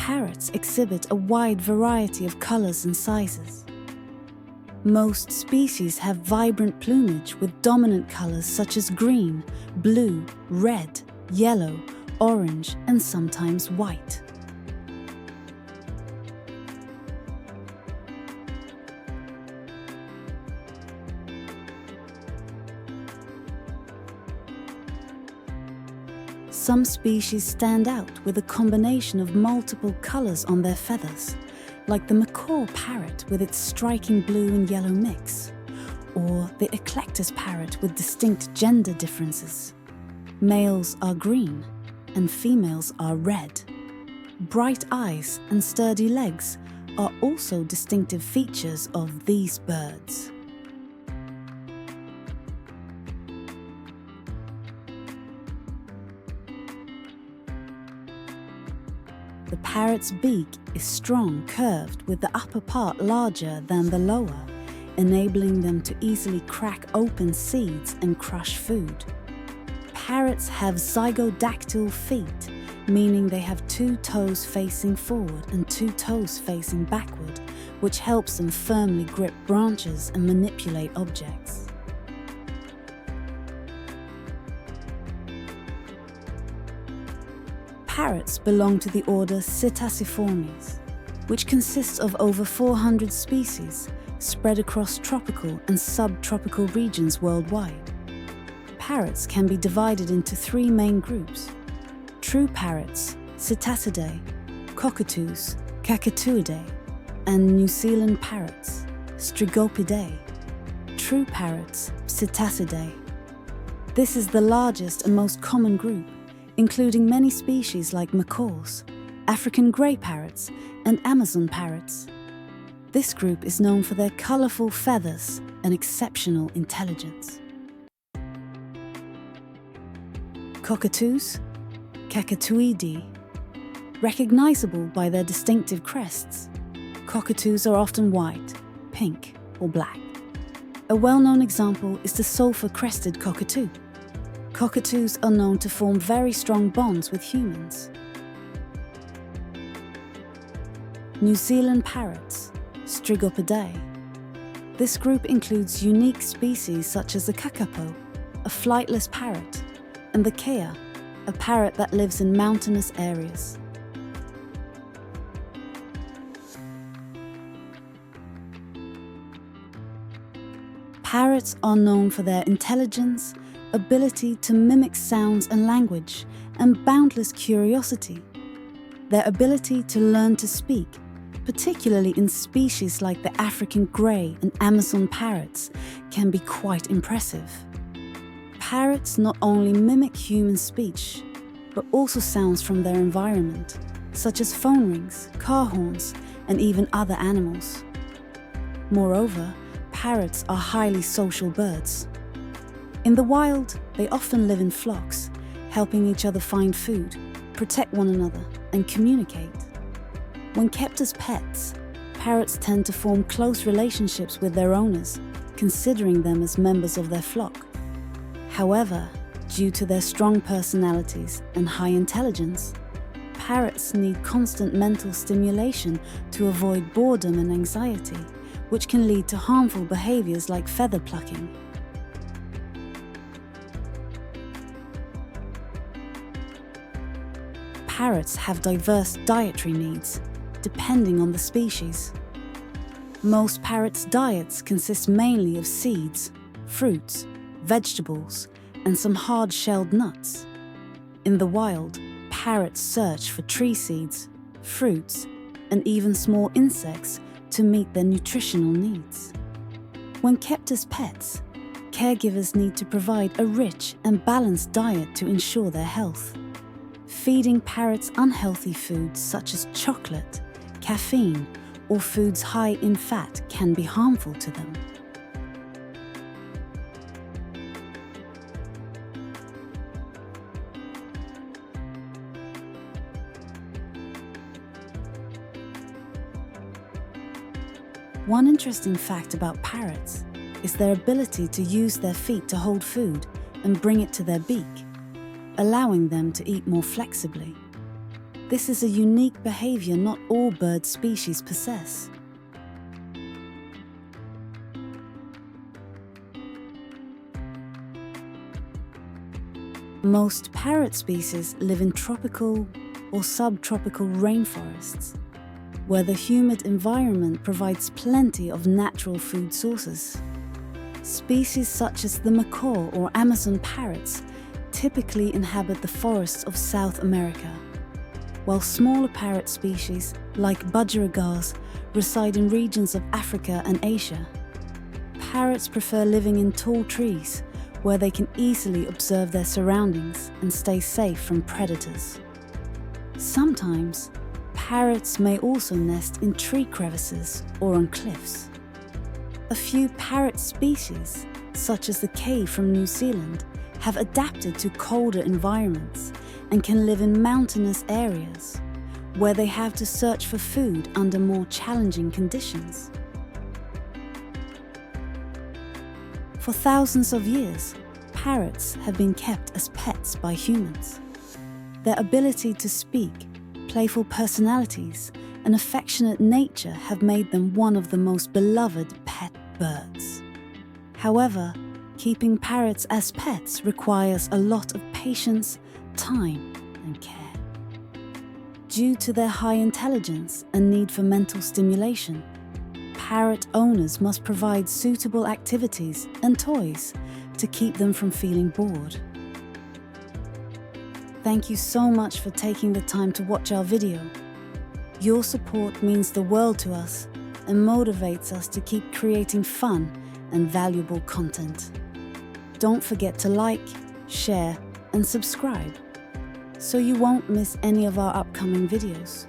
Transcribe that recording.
parrots exhibit a wide variety of colors and sizes. Most species have vibrant plumage with dominant colors such as green, blue, red, yellow, orange, and sometimes white. Some species stand out with a combination of multiple colors on their feathers, like the Macaw parrot with its striking blue and yellow mix, or the eclectus parrot with distinct gender differences. Males are green and females are red. Bright eyes and sturdy legs are also distinctive features of these birds. The parrot's beak is strong, curved, with the upper part larger than the lower, enabling them to easily crack open seeds and crush food. Parrots have zygodactyl feet, meaning they have 2 toes facing forward and 2 toes facing backward, which helps them firmly grip branches and manipulate objects. Parrots belong to the order Psittaciformes, which consists of over 400 species spread across tropical and subtropical regions worldwide. Parrots can be divided into 3 main groups: true parrots, Psittacidae, cockatoos, Cacatuidae, and New Zealand parrots, Strigopidae. True parrots, Psittacidae. This is the largest and most common group, including many species like macaws, African grey parrots, and Amazon parrots. This group is known for their colourful feathers and exceptional intelligence. Cockatoos, Cacatuidae. Recognizable by their distinctive crests, cockatoos are often white, pink, or black. A well-known example is the sulphur-crested cockatoo. Cockatoos are known to form very strong bonds with humans. New Zealand parrots, Strigopidae. This group includes unique species such as the kakapo, a flightless parrot, and the kea, a parrot that lives in mountainous areas. Parrots are known for their intelligence, ability to mimic sounds and language, and boundless curiosity. Their ability to learn to speak, particularly in species like the African grey and Amazon parrots, can be quite impressive. Parrots not only mimic human speech, but also sounds from their environment, such as phone rings, car horns, and even other animals. Moreover, parrots are highly social birds. In the wild, they often live in flocks, helping each other find food, protect one another, and communicate. When kept as pets, parrots tend to form close relationships with their owners, considering them as members of their flock. However, due to their strong personalities and high intelligence, parrots need constant mental stimulation to avoid boredom and anxiety, which can lead to harmful behaviors like feather plucking. Parrots have diverse dietary needs, depending on the species. Most parrots' diets consist mainly of seeds, fruits, vegetables, and some hard-shelled nuts. In the wild, parrots search for tree seeds, fruits, and even small insects to meet their nutritional needs. When kept as pets, caregivers need to provide a rich and balanced diet to ensure their health. Feeding parrots unhealthy foods such as chocolate, caffeine, or foods high in fat can be harmful to them. One interesting fact about parrots is their ability to use their feet to hold food and bring it to their beak, allowing them to eat more flexibly. This is a unique behavior not all bird species possess. Most parrot species live in tropical or subtropical rainforests, where the humid environment provides plenty of natural food sources. Species such as the macaw or Amazon parrots typically inhabit the forests of South America, while smaller parrot species like budgerigars reside in regions of Africa and Asia. Parrots prefer living in tall trees, where they can easily observe their surroundings and stay safe from predators. Sometimes, parrots may also nest in tree crevices or on cliffs. A few parrot species, such as the cave from New Zealand, have adapted to colder environments and can live in mountainous areas, where they have to search for food under more challenging conditions. For thousands of years, parrots have been kept as pets by humans. Their ability to speak, playful personalities, and affectionate nature have made them one of the most beloved pet birds. However, keeping parrots as pets requires a lot of patience, time, and care. Due to their high intelligence and need for mental stimulation, parrot owners must provide suitable activities and toys to keep them from feeling bored. Thank you so much for taking the time to watch our video. Your support means the world to us and motivates us to keep creating fun and valuable content. Don't forget to like, share, and subscribe so you won't miss any of our upcoming videos.